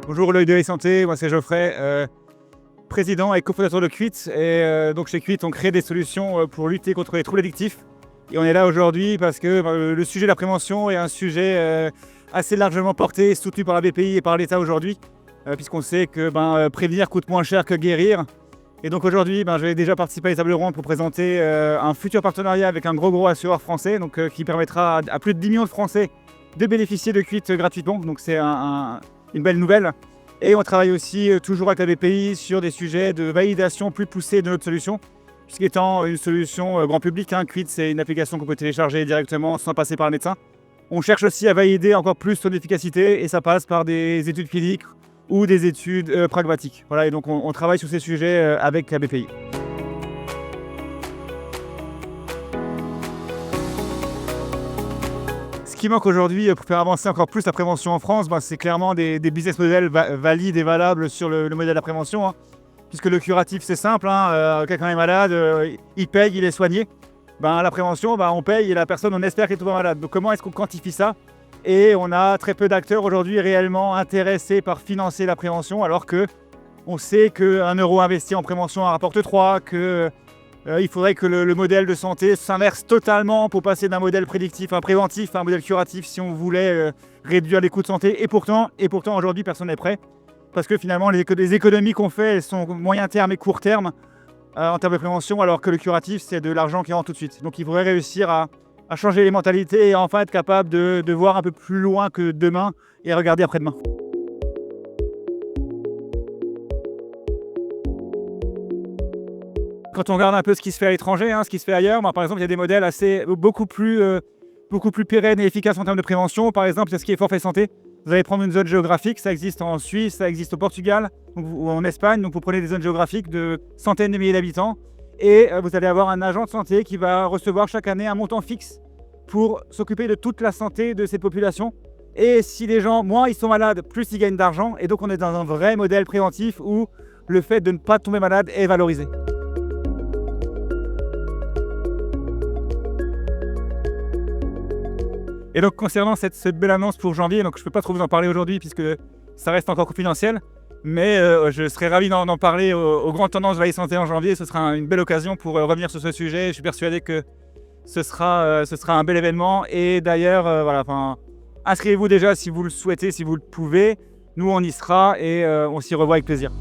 Bonjour l'œil de la santé, moi c'est Geoffrey, président et cofondateur de Quit. Donc chez Quit, on crée des solutions pour lutter contre les troubles addictifs. Et on est là aujourd'hui parce que le sujet de la prévention est un sujet assez largement porté, soutenu par la BPI et par l'État aujourd'hui, puisqu'on sait que prévenir coûte moins cher que guérir. Et donc aujourd'hui, je vais déjà participer à la table ronde pour présenter un futur partenariat avec un gros assureur français, qui permettra à plus de 10 millions de Français de bénéficier de Quit gratuitement. Donc c'est une belle nouvelle. Et on travaille aussi toujours avec la BPI sur des sujets de validation plus poussés de notre solution, puisqu'étant une solution grand public, Quit c'est une application qu'on peut télécharger directement sans passer par le médecin. On cherche aussi à valider encore plus son efficacité et ça passe par des études cliniques ou des études pragmatiques. Voilà, et donc on travaille sur ces sujets avec la BPI. Ce qui manque aujourd'hui pour faire avancer encore plus la prévention en France, c'est clairement des business models valides et valables sur le modèle de la prévention. Puisque le curatif c'est simple, quelqu'un est malade, il paye, il est soigné. La prévention, on paye et la personne on espère qu'elle est toujours malade. Donc comment est-ce qu'on quantifie ça? Et on a très peu d'acteurs aujourd'hui réellement intéressés par financer la prévention, alors qu'on sait qu'un euro investi en prévention en rapporte 3, il faudrait que le modèle de santé s'inverse totalement pour passer d'un modèle prédictif à un préventif à un modèle curatif si on voulait réduire les coûts de santé. Et pourtant aujourd'hui, personne n'est prêt. Parce que finalement, les économies qu'on fait, elles sont moyen terme et court terme en termes de prévention, alors que le curatif, c'est de l'argent qui rentre tout de suite. Donc il faudrait réussir à changer les mentalités et enfin être capable de voir un peu plus loin que demain et regarder après-demain. Quand on regarde un peu ce qui se fait à l'étranger, ce qui se fait ailleurs, par exemple, il y a des modèles beaucoup plus pérennes et efficaces en termes de prévention. Par exemple, il y a ce qui est forfait santé. Vous allez prendre une zone géographique, ça existe en Suisse, ça existe au Portugal ou en Espagne. Donc vous prenez des zones géographiques de centaines de milliers d'habitants et vous allez avoir un agent de santé qui va recevoir chaque année un montant fixe pour s'occuper de toute la santé de cette population. Et si les gens, moins ils sont malades, plus ils gagnent d'argent. Et donc on est dans un vrai modèle préventif où le fait de ne pas tomber malade est valorisé. Et donc concernant cette belle annonce pour janvier, je ne peux pas trop vous en parler aujourd'hui puisque ça reste encore confidentiel, mais je serais ravi d'en parler aux grandes tendances de la santé en janvier. Ce sera une belle occasion pour revenir sur ce sujet. Je suis persuadé que ce sera un bel événement. Et d'ailleurs, inscrivez-vous déjà si vous le souhaitez, si vous le pouvez. Nous, on y sera et on s'y revoit avec plaisir.